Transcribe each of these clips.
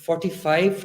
$45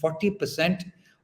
40%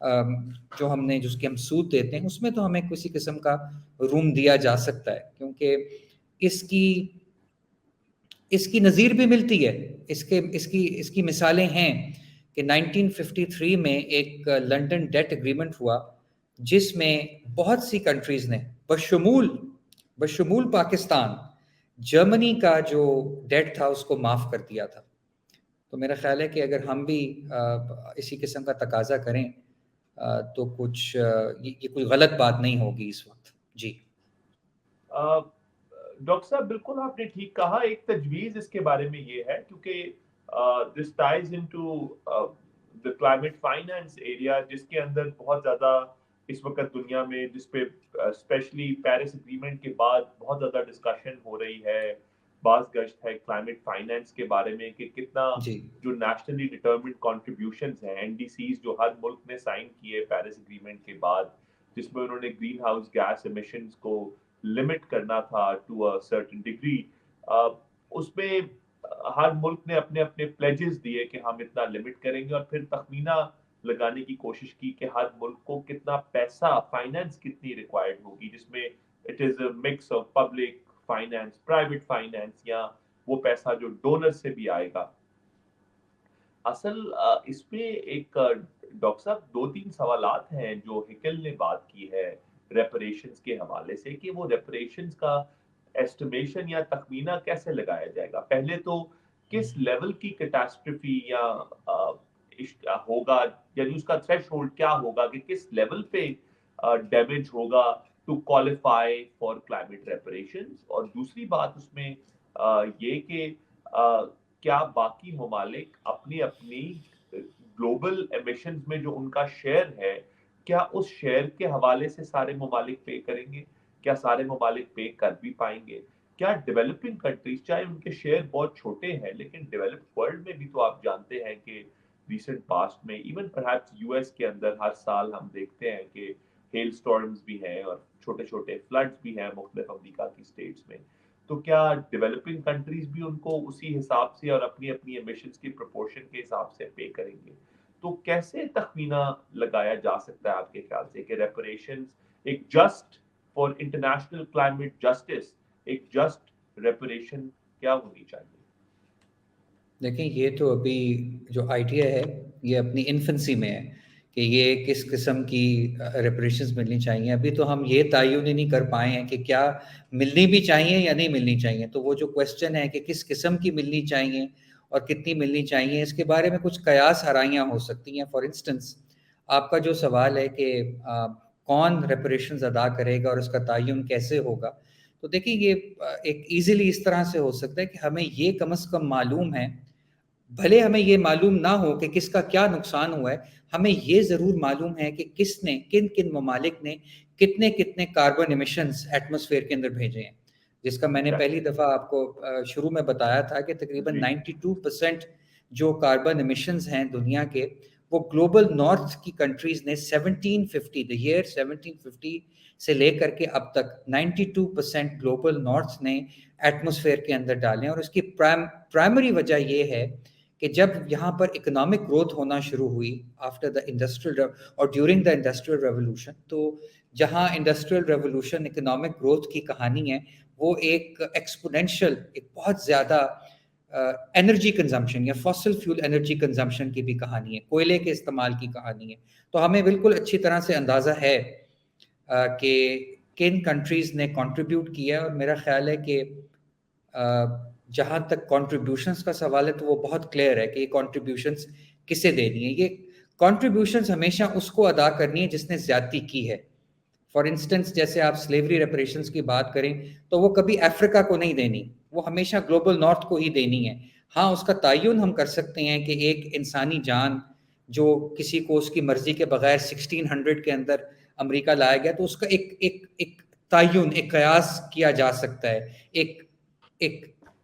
جو ہم نے جس کے ہم سود دیتے ہیں اس میں تو ہمیں کسی قسم کا روم دیا جا سکتا ہے، کیونکہ اس کی نظیر بھی ملتی ہے، اس کی مثالیں ہیں کہ 1953 میں ایک لنڈن ڈیٹ اگریمنٹ ہوا جس میں بہت سی کنٹریز نے بشمول پاکستان جرمنی کا جو ڈیٹ تھا اس کو معاف کر دیا تھا. تو میرا خیال ہے کہ اگر ہم بھی اسی قسم کا تقاضا کریں تو یہ کوئی غلط بات نہیں ہوگی اس وقت. جی ڈاکٹر صاحب بالکل آپ نے ٹھیک کہا. ایک تجویز اس کے بارے میں یہ ہے کیونکہ this ties into the climate finance area جس کے اندر بہت زیادہ اس وقت دنیا میں جس پہ اسپیشلی پیرس اگریمنٹ کے بعد بہت زیادہ ڈسکشن ہو رہی ہے، بعض گشت ہے کلائمیٹ فائنانس کے بارے میں کہ کتنا جو نیشنلی ڈٹرمنڈ کنٹریبیوشنز ہیں این ڈی سیز جو ہر ملک نے سائن کیے پیرس اگریمنٹ کے بعد، جس میں انہوں نے گرین ہاؤس گیس ایمیشنز کو لمٹ کرنا تھا ٹو اے سرٹن ڈگری، اس میں ہر ملک نے اپنے اپنے پلیجز دیے کہ ہم اتنا لمٹ کریں گے، اور پھر تخمینہ لگانے کی کوشش کی کہ ہر ملک کو کتنا پیسہ فائنانس کتنی ریکوائرڈ ہوگی، جس میں it is a mix of public finance, private finance, یا وہ پیسہ جو ڈونر سے بھی آئے گا. اصل اس میں ایک ڈاکٹر صاحب 2-3 سوالات ہیں جو ہکل نے بات کی ہے ریپریشنز کے حوالے سے کہ وہ ریپریشنز کا ایسٹیمیشن یا تخمینہ کیسے لگایا جائے گا. پہلے تو کس لیول کی کیٹاسٹرفی یا ہوگا، یعنی اس کا تھریش ہولڈ کیا ہوگا کہ کس لیول پہ ڈیمیج ہوگا to qualify for climate reparations. اور دوسری بات اس میں یہ کہ کیا باقی ممالک اپنی گلوبل ایمیشنز میں جو ان کا شیئر ہے، کیا اس شیئر کے حوالے سے سارے ممالک پے کریں گے؟ کیا سارے ممالک پے کر بھی پائیں گے؟ کیا ڈیولپنگ کنٹریز، چاہے ان کے شیئر بہت چھوٹے ہیں لیکن ڈیولپڈ ورلڈ میں بھی تو آپ جانتے ہیں کہ ریسنٹ پاسٹ میں ایون پرہیپس یو ایس کے اندر ہر سال ہم دیکھتے ہیں کہ ہیل سٹارمز بھی ہیں اور چھوٹے چھوٹے فلڈز بھی ہیں مختلف امریکہ کی سٹیٹس میں. تو کیا ڈیولپنگ کنٹریز بھی ان کو اسی حساب سے اور اپنی ایمیشنز کی پروپورشن کے حساب سے پے کریں گے؟ تو کیسے تخمینہ لگایا جا سکتا ہے آپ کے خیال سے کہ ریپریشنز ایک just for international climate justice ایک جسٹ ریپریشن کیا ہونی چاہیے؟ دیکھیں یہ تو ابھی جو آئیڈیا ہے یہ اپنی انفنسی میں ہے کہ یہ کس قسم کی ریپریشنز ملنی چاہیے. ابھی تو ہم یہ تعین ہی نہیں کر پائے ہیں کہ کیا ملنی بھی چاہیے یا نہیں ملنی چاہیے. تو وہ جو کویسچن ہے کہ کس قسم کی ملنی چاہیے اور کتنی ملنی چاہیے، اس کے بارے میں کچھ قیاس آرائیاں ہو سکتی ہیں. فار انسٹنس آپ کا جو سوال ہے کہ کون ریپریشنز ادا کرے گا اور اس کا تعین کیسے ہوگا، تو دیکھیں یہ ایک ایزیلی اس طرح سے ہو سکتا ہے کہ ہمیں یہ کم از کم معلوم ہے، بھلے ہمیں یہ معلوم نہ ہو کہ کس کا کیا نقصان ہوا ہے، ہمیں یہ ضرور معلوم ہے کہ کس نے کن ممالک نے کتنے کاربن ایمیشنز ایٹماسفیئر کے اندر بھیجے ہیں، جس کا میں نے پہلی دفعہ آپ کو شروع میں بتایا تھا کہ تقریباً 92% جو کاربن ایمیشنز ہیں دنیا کے، وہ گلوبل نارتھ کی کنٹریز نے 1750 سے لے کر کے اب تک 92% گلوبل نارتھ نے ایٹماسفیئر کے اندر ڈالیں. اور اس کی پرائمری وجہ یہ ہے کہ جب یہاں پر اکنامک گروتھ ہونا شروع ہوئی آفٹر دا انڈسٹریل اور ڈیورنگ دا انڈسٹریل ریولوشن، تو جہاں انڈسٹریل ریولوشن اکنامک گروتھ کی کہانی ہے وہ ایک ایکسپونینشل، ایک بہت زیادہ انرجی کنزمپشن یا فاسل فیول انرجی کنزمپشن کی بھی کہانی ہے، کوئلے کے استعمال کی کہانی ہے. تو ہمیں بالکل اچھی طرح سے اندازہ ہے کہ کن کنٹریز نے کنٹریبیوٹ کیا. اور میرا خیال ہے کہ جہاں تک کنٹریبیوشنز کا سوال ہے تو وہ بہت کلیئر ہے کہ یہ کنٹریبیوشنز کسے دینی ہے. یہ کنٹریبیوشنز ہمیشہ اس کو ادا کرنی ہے جس نے زیادتی کی ہے. فار انسٹنس جیسے آپ سلیوری ریپریشنز کی بات کریں تو وہ کبھی افریقہ کو نہیں دینی، وہ ہمیشہ گلوبل نارتھ کو ہی دینی ہے. ہاں اس کا تعین ہم کر سکتے ہیں کہ ایک انسانی جان جو کسی کو اس کی مرضی کے بغیر 1600 کے اندر امریکہ لایا گیا، تو اس کا ایک تعین، ایک قیاس کیا جا سکتا ہے، ایک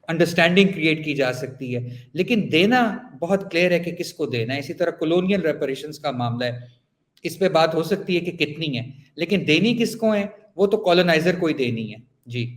انڈرسٹینڈنگ کریٹ کی جا سکتی ہے. لیکن دینا بہت کلیئر ہے کہ کس کو دینا ہے. اسی طرح کولونیل ریپریشنز کا معاملہ ہے، اس پہ بات ہو سکتی ہے کہ کتنی ہے، لیکن دینی کس کو ہے وہ تو کالونائزر کو ہی دینی ہے. جی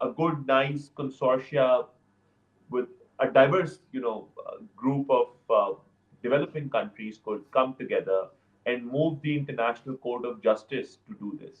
a good nice consortia with a diverse group of developing countries could come together and move the international court of justice to do this?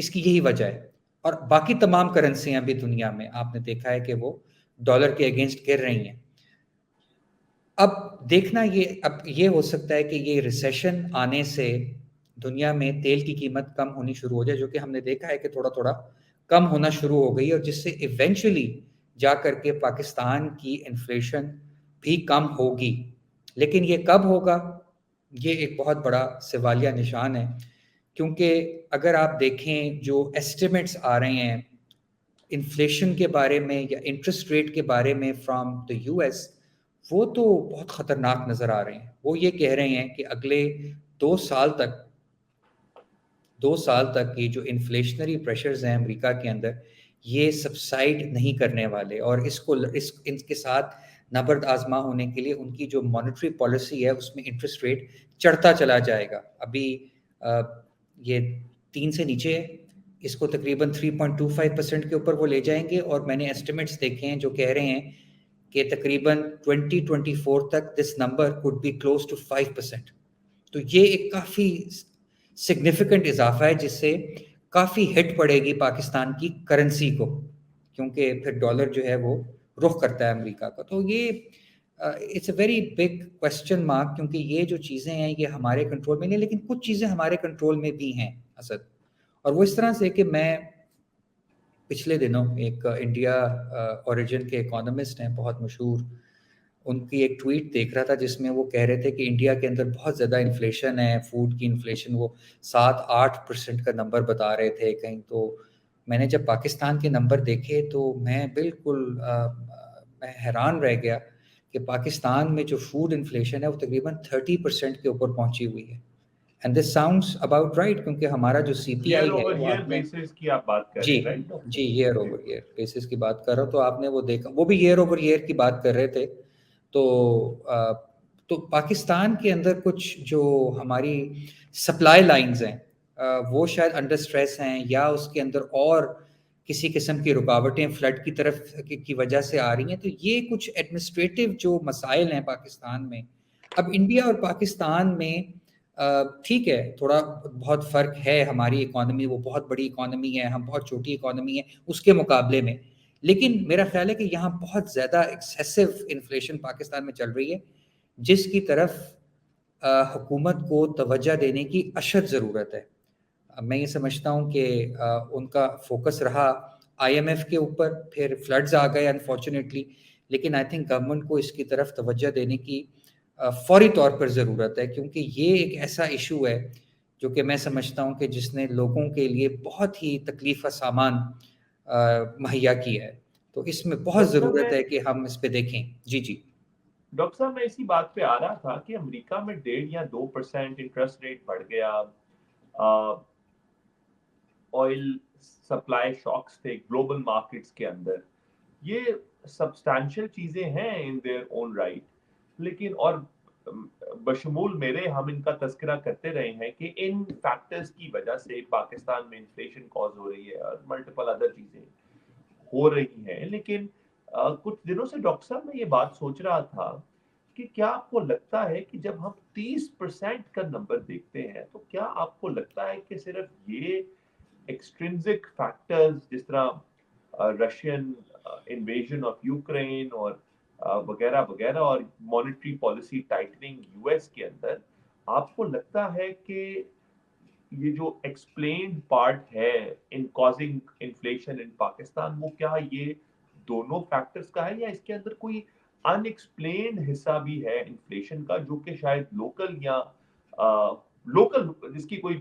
اس کی یہی وجہ ہے. اور باقی تمام کرنسیاں بھی دنیا میں آپ نے دیکھا ہے کہ وہ ڈالر کے اگینسٹ گر رہی ہیں. اب دیکھنا اب یہ ہو سکتا ہے کہ یہ ریسیشن آنے سے دنیا میں تیل کی قیمت کم ہونی شروع ہو جائے, جو کہ ہم نے دیکھا ہے کہ تھوڑا تھوڑا کم ہونا شروع ہو گئی, اور جس سے ایونچولی جا کر کے پاکستان کی انفلیشن بھی کم ہوگی. لیکن یہ کب ہوگا, یہ ایک بہت بڑا سوالیہ نشان ہے, کیونکہ اگر آپ دیکھیں جو ایسٹیمیٹس آ رہے ہیں انفلیشن کے بارے میں یا انٹرسٹ ریٹ کے بارے میں فرام دا یو ایس, وہ تو بہت خطرناک نظر آ رہے ہیں. وہ یہ کہہ رہے ہیں کہ اگلے 2 سال تک یہ جو انفلیشنری پریشرز ہیں امریکہ کے اندر, یہ سبسائڈ نہیں کرنے والے, اور ان کے ساتھ نبرد آزما ہونے کے لیے ان کی جو مانیٹری پالیسی ہے اس میں انٹرسٹ ریٹ چڑھتا چلا جائے گا. ابھی یہ 3 سے نیچے ہے, اس کو تقریباً 3.25% کے اوپر وہ لے جائیں گے, اور میں نے ایسٹیمیٹس دیکھے ہیں جو کہہ رہے ہیں کہ تقریباً 2024 تک this number could be close to 5%. تو یہ ایک کافی سگنیفیکنٹ اضافہ ہے, جس سے کافی ہٹ پڑے گی پاکستان کی کرنسی کو, کیونکہ پھر ڈالر جو ہے وہ رخ کرتا ہے امریکہ کا. تو یہ it's a very big question mark, کیونکہ یہ جو چیزیں ہیں یہ ہمارے کنٹرول میں نہیں, لیکن کچھ چیزیں ہمارے کنٹرول میں بھی ہیں اسد. اور وہ اس طرح سے کہ میں پچھلے دنوں ایک انڈیا اوریجن کے اکانومسٹ ہیں بہت مشہور, ان کی ایک ٹویٹ دیکھ رہا تھا جس میں وہ کہہ رہے تھے کہ انڈیا کے اندر بہت زیادہ انفلیشن ہے, فوڈ کی انفلیشن, وہ 7-8% کا نمبر بتا رہے تھے کہیں. تو میں نے جب پاکستان کے نمبر دیکھے تو میں بالکل میں حیران رہ گیا کہ پاکستان میں جو فوڈ انفلیشن ہے وہ تقریباً 30% کے اوپر پہنچی ہوئی ہے. And this sounds about right, کیونکہ ہمارا جو سی پی آئی ہے وہ بیسس کی آپ بات کر رہے ہیں, رائٹ؟ جی ایئر اوور ایئر بیسس کی بات کر رہا ہوں. تو آپ نے وہ دیکھا, وہ بھی ایئر اوور ایئر کی بات کر رہے تھے. تو پاکستان کے اندر کچھ جو ہماری سپلائی لائنز ہیں وہ شاید انڈر سٹریس ہیں, یا اس کے اندر اور کسی قسم کی رکاوٹیں فلڈ کی طرف کی وجہ سے آ رہی ہیں. تو یہ کچھ ایڈمنسٹریٹو جو مسائل ہیں پاکستان میں. اب انڈیا اور پاکستان میں ٹھیک ہے تھوڑا بہت فرق ہے, ہماری اکانومی وہ بہت بڑی اکانومی ہے, ہم بہت چھوٹی اکانومی ہے اس کے مقابلے میں. لیکن میرا خیال ہے کہ یہاں بہت زیادہ ایکسیسو انفلیشن پاکستان میں چل رہی ہے, جس کی طرف حکومت کو توجہ دینے کی اشد ضرورت ہے. میں یہ سمجھتا ہوں کہ ان کا فوکس رہا IMF کے اوپر, پھر فلڈز آ گئے انفارچونیٹلی, لیکن آئی تھنک گورنمنٹ کو اس کی طرف توجہ دینے کی فوری طور پر ضرورت ہے, کیونکہ یہ ایک ایسا ایشو ہے جو کہ میں سمجھتا ہوں کہ جس نے لوگوں کے لیے بہت ہی تکلیف کا سامان مہیا کیا ہے. تو اس میں بہت ضرورت ہے کہ ہم اس پہ دیکھیں. جی ڈاکٹر صاحب, میں اسی بات پہ آ رہا تھا کہ امریکہ میں 1.5 یا 2% انٹرسٹ ریٹ بڑھ گیا, آئل سپلائی شاکس تھے گلوبل مارکیٹس کے اندر, یہ سبسٹانشل چیزیں ہیں ان دیئر اون رائٹ, لیکن اور بشمول میرے ہم ان کا تذکرہ کرتے رہے ہیں کہ ان فیکٹرز کی وجہ سے پاکستان میں انفلیشن کاز ہو رہی ہے اور ملٹیپل ادر چیزیں ہو رہی ہیں. لیکن کچھ دنوں سے ڈاکٹر صاحب میں یہ بات سوچ رہا تھا کہ کیا آپ کو لگتا ہے کہ جب ہم 30% کا نمبر دیکھتے ہیں تو کیا آپ کو لگتا ہے کہ صرف یہ ایکسٹرینزک فیکٹرز جس طرح رشین انویژن آف یوکرین اور وغیرہ وغیرہ اور مانیٹری پالیسی ٹائٹننگ US کے اندر, آپ کو لگتا ہے کہ یہ جو ایکسپلینڈ پارٹ ہے ان کازنگ انفلیشن ان پاکستان, وہ کیا یہ دونوں فیکٹرز کا ہے, یا اس کے اندر کوئی ان ایکسپلینڈ حصہ بھی ہے انفلیشن کا جو کہ شاید لوکل یا لوکل جس کی کوئی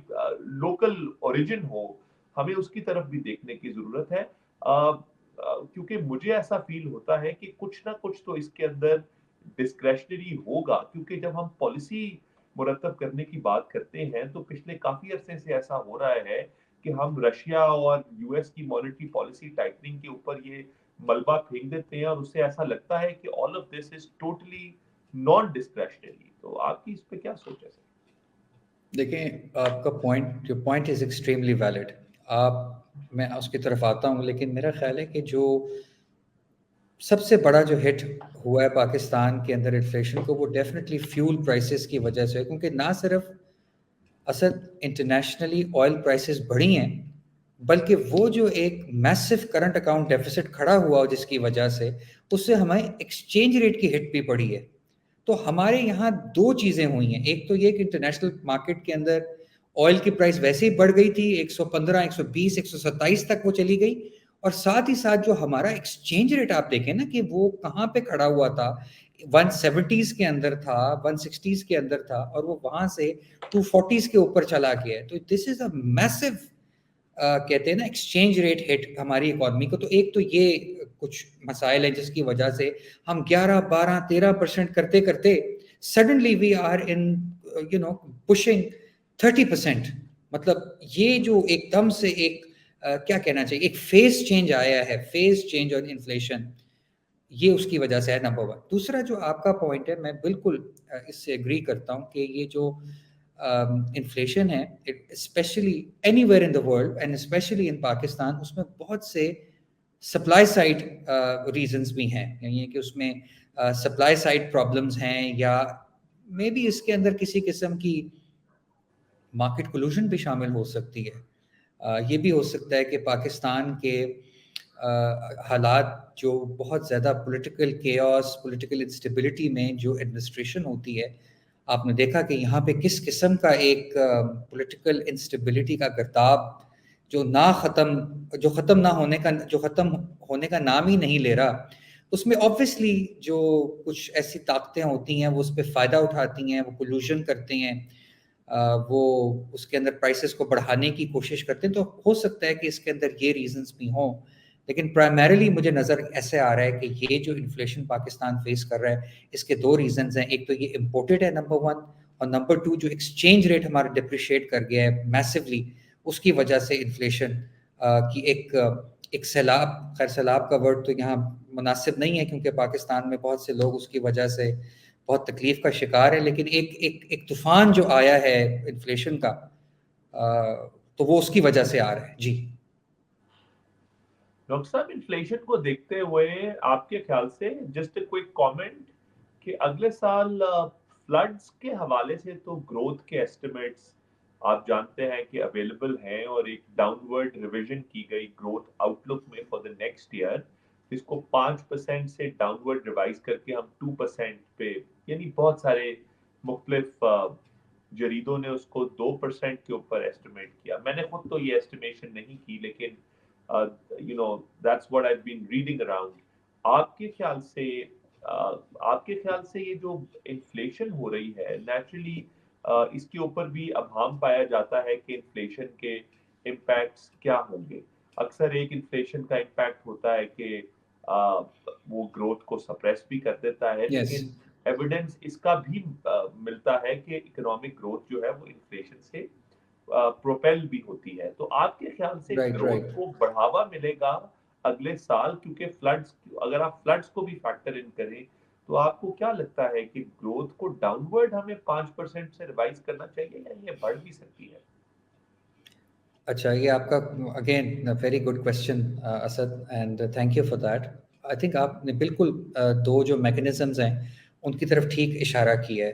لوکل اوریجن ہو, ہمیں اس کی طرف بھی دیکھنے کی ضرورت ہے. کیونکہ مجھے ایسا فیل ہوتا ہے کہ کچھ نہ کچھ تو اس کے اندر ڈسکریشنری ہوگا, کیونکہ جب ہم پالیسی مرتب کرنے کی بات کرتے ہیں تو پچھلے کافی عرصے سے ایسا ہو رہا ہے کہ ہم رشیا اور US کی مانیٹری پالیسی ٹائٹننگ کے اوپر یہ ملبہ پھینک دیتے ہیں, اور اس سے ایسا لگتا ہے کہ all of this is totally non discretionary. تو آپ کی اس پہ کیا سوچ ہے سر؟ دیکھیں آپ کا پوائنٹ از ایکسٹریملی ویلڈ, میں اس کی طرف آتا ہوں, لیکن میرا خیال ہے کہ جو سب سے بڑا جو ہٹ ہوا ہے پاکستان کے اندر انفلیشن کو, وہ ڈیفینیٹلی فیول پرائسز کی وجہ سے ہے, کیونکہ نہ صرف انٹرنیشنلی آئل پرائسز بڑھی ہیں, بلکہ وہ جو ایک میسو کرنٹ اکاؤنٹ ڈیفیسٹ کھڑا ہوا جس کی وجہ سے اس سے ہمیں ایکسچینج ریٹ کی ہٹ بھی پڑی ہے. تو ہمارے یہاں دو چیزیں ہوئی ہیں. ایک تو یہ کہ انٹرنیشنل مارکیٹ کے اندر آئل کی پرائس ویسے ہی بڑھ گئی تھی, 115, 120, 127 تک وہ چلی گئی, اور ساتھ ہی ساتھ جو ہمارا ایکسچینج ریٹ آپ دیکھیں نا کہ وہ کہاں پہ کھڑا ہوا تھا, 170s کے اندر تھا, 160s کے اندر تھا, اور وہ وہاں سے 240s کے اوپر چلا گیا ہے. تو دس از اے میسو کہتے ہیں نا ایکسچینج ریٹ ہٹ ہماری اکانومی کو. تو ایک تو یہ کچھ مسائل ہیں جس کی وجہ سے ہم 11, 12, 13% کرتے کرتے suddenly we are in pushing 30%. مطلب یہ جو ایک دم سے ایک کیا کہنا چاہیے, ایک فیز چینج آیا ہے, فیز چینج اور انفلیشن, یہ اس کی وجہ سے ہے نمبر 1. دوسرا جو آپ کا پوائنٹ ہے, میں بالکل اس سے اگری کرتا ہوں کہ یہ جو انفلیشن ہے especially anywhere in the world and especially in Pakistan, اس میں بہت سے سپلائی سائڈ ریزنس بھی ہیں. یعنی کہ اس میں سپلائی سائڈ پرابلمز ہیں, یا مے بی اس کے اندر کسی قسم کی مارکیٹ کلوژن بھی شامل ہو سکتی ہے. یہ بھی ہو سکتا ہے کہ پاکستان کے حالات جو بہت زیادہ پولیٹیکل کیوس, پولیٹیکل انسٹیبلٹی میں جو ایڈمنسٹریشن ہوتی ہے, آپ نے دیکھا کہ یہاں پہ کس قسم کا ایک پولیٹیکل انسٹیبلٹی کا گرداب جو ختم ہونے کا نام ہی نہیں لے رہا. اس میں آبویسلی جو کچھ ایسی طاقتیں ہوتی ہیں وہ اس پہ فائدہ اٹھاتی ہیں, وہ کلوژن کرتے ہیں, وہ اس کے اندر پرائسز کو بڑھانے کی کوشش کرتے ہیں. تو ہو سکتا ہے کہ اس کے اندر یہ ریزنس بھی ہوں, لیکن پرائمریلی مجھے نظر ایسے آ رہا ہے کہ یہ جو انفلیشن پاکستان فیس کر رہا ہے اس کے دو ریزنز ہیں. ایک تو یہ امپورٹڈ ہے نمبر 1, اور نمبر 2 جو ایکسچینج ریٹ ہمارا ڈپریشیٹ کر گیا ہے میسیولی, اس کی وجہ سے انفلیشن کی ایک سیلاب, خیر سیلاب کا ورڈ تو یہاں مناسب نہیں ہے کیونکہ پاکستان میں بہت سے لوگ اس کی وجہ سے بہت تکلیف کا شکار ہے, لیکن ایک طوفان جو آیا ہے انفلیشن کا, تو وہ اس کی وجہ سے آ رہا ہے. جی ڈاکٹر صاحب, انفلیشن کو دیکھتے ہوئے آپ کے خیال سے جسٹ اے کوئک کامنٹ کہ اگلے سال فلڈز کے حوالے سے تو گروتھ کے ایسٹیمیٹس آپ جانتے ہیں کہ اویلیبل ہیں, اور ایک ڈاؤن ورڈ ریویژن کی گئی گروتھ آؤٹ لک میں فار دا نیکسٹ ایئر, اس کو 5% سے ڈاؤن ورڈ ریوائز کر کے ہم 2% پہ, یعنی بہت سارے مختلف جریدوں نے اس کو 2% کے اوپر ایسٹیمیٹ کیا. میں نے خود تو یہ ایسٹیمیشن نہیں کی, لیکن that's what I've been reading around. آپ کے خیال سے یہ جو انفلیشن ہو رہی ہے نیچرلی اس کے اوپر بھی ابہام پایا جاتا ہے کہ انفلیشن کے امپیکٹس کیا ہوں گے. اکثر ایک انفلیشن کا امپیکٹ ہوتا ہے کہ وہ گروتھ کو سپریس بھی کر دیتا ہے, لیکن ایویڈنس اس کا بھی ملتا ہے کہ اکنامک گروتھ جو ہے وہ انفلیشن سے پروپیل بھی ہوتی ہے. تو آپ کے خیال سے گروتھ کو بڑھاوا ملے گا اگلے سال, کیونکہ فلڈز, اگر آپ فلڈز کو بھی فیکٹر ان کریں تو آپ کو کیا لگتا ہے کہ گروتھ کو ڈاؤن ورڈ ہمیں 5% سے ریوائز کرنا چاہیے یا یہ بڑھ بھی سکتی ہے؟ اچھا, یہ آپ کا again very good question Asad, and thank you for that. I think آپ نے بالکل دو جو میکینزمز ہیں ان کی طرف ٹھیک اشارہ کیا ہے.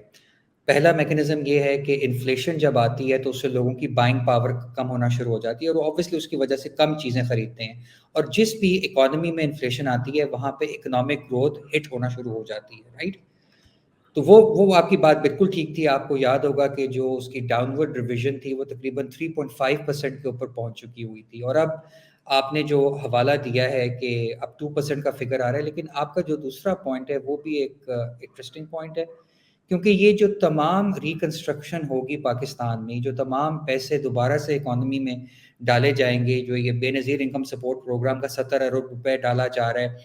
پہلا میکینزم یہ ہے کہ انفلیشن جب آتی ہے تو اس سے لوگوں کی بائنگ پاور کم ہونا شروع ہو جاتی ہے, اور آبویسلی اس کی وجہ سے کم چیزیں خریدتے ہیں, اور جس بھی اکانومی میں انفلیشن آتی ہے وہاں پہ اکنامک گروتھ ہٹ ہونا شروع ہو جاتی ہے, رائٹ. تو وہ آپ کی بات بالکل ٹھیک تھی. آپ کو یاد ہوگا کہ جو اس کی ڈاؤن ورڈ ریویژن تھی وہ تقریباً 3.5% کے اوپر پہنچ چکی ہوئی تھی, اور اب آپ نے جو حوالہ دیا ہے کہ اب 2% کا فگر آ رہا ہے. لیکن آپ کا جو دوسرا پوائنٹ ہے وہ بھی ایک انٹرسٹنگ پوائنٹ ہے, کیونکہ یہ جو تمام ریکنسٹرکشن ہوگی پاکستان میں, جو تمام پیسے دوبارہ سے اکانومی میں ڈالے جائیں گے, جو یہ بے نظیر انکم سپورٹ پروگرام کا 70 ارب روپے ڈالا جا رہا ہے,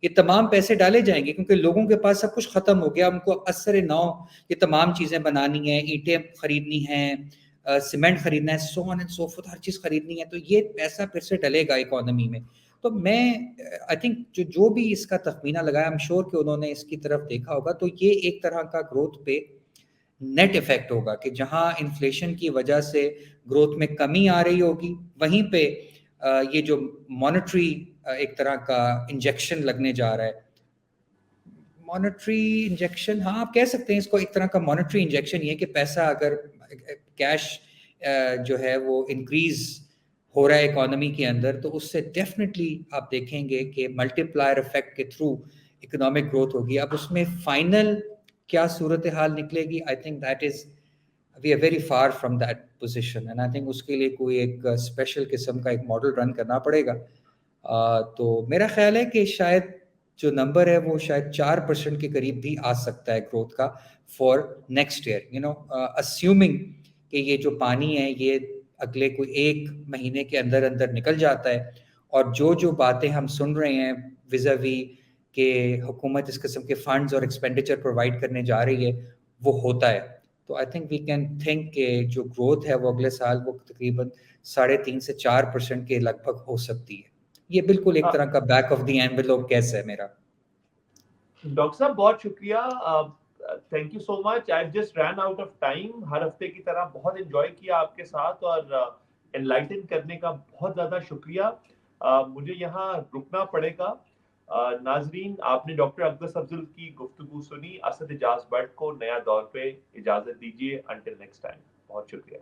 یہ تمام پیسے ڈالے جائیں گے کیونکہ لوگوں کے پاس سب کچھ ختم ہو گیا. ان کو اثر نو یہ تمام چیزیں بنانی ہیں, اینٹیں خریدنی ہیں, سیمنٹ خریدنا ہے, سو آن اینڈ سو فورتھ, ہر چیز خریدنی ہے, تو یہ پیسہ پھر سے ڈلے گا اکانومی میں. تو میں آئی تھنک جو بھی اس کا تخمینہ لگایا, ایم شور کہ انہوں نے اس کی طرف دیکھا ہوگا, تو یہ ایک طرح کا گروتھ پہ نیٹ افیکٹ ہوگا کہ جہاں انفلیشن کی وجہ سے گروتھ میں کمی آ رہی ہوگی, وہیں پہ یہ جو مانیٹری ایک طرح کا انجیکشن لگنے جا رہا ہے. مانیٹری انجیکشن, ہاں آپ کہہ سکتے ہیں اس کو, ایک طرح کا مانیٹری انجیکشن یہ کہ پیسہ اگر کیش جو ہے وہ انکریز ہو رہا ہے اکانومی کے اندر, تو اس سے ڈیفینیٹلی آپ دیکھیں گے کہ ملٹی پلائر افیکٹ کے تھرو اکنامک گروتھ ہوگی. اب اس میں فائنل کیا صورتحال نکلے گی, I think that as we are very far from that position, and I think اس کے لیے کوئی ایک اسپیشل قسم کا ایک ماڈل رن کرنا پڑے گا. تو میرا خیال ہے کہ شاید جو نمبر ہے وہ شاید 4% کے قریب بھی آ سکتا ہے گروتھ کا for next year, you know assuming کہ یہ جو پانی ہے یہ اگلے کوئی 1 مہینے کے اندر اندر نکل جاتا ہے, اور جو باتیں ہم سن رہے ہیں ویزاوی کہ حکومت اس قسم کے فنڈز اور ایکسپینڈیچر پرووائڈ کرنے جا رہی ہے وہ ہوتا ہے, تو I think we can think کہ جو گروتھ ہے وہ اگلے سال وہ تقریباً 3.5 سے 4% کے لگ بھگ ہو سکتی ہے. یہ بالکل ایک طرح کا back of the envelope case ہے میرا. ڈاکٹر صاحب بہت شکریہ, thank you so much. I just ran out of time. ہر ہفتے کی طرح بہت انجوائے کیا آپ کے ساتھ, اور انلائٹن کرنے کا بہت زیادہ شکریہ. مجھے یہاں رکنا پڑے گا. ناظرین, آپ نے ڈاکٹر اقدس افضل کی گفتگو سنی. اسد اجاز بٹ کو نیا دور پہ اجازت دیجیے. انٹل نیکسٹ ٹائم, بہت شکریہ.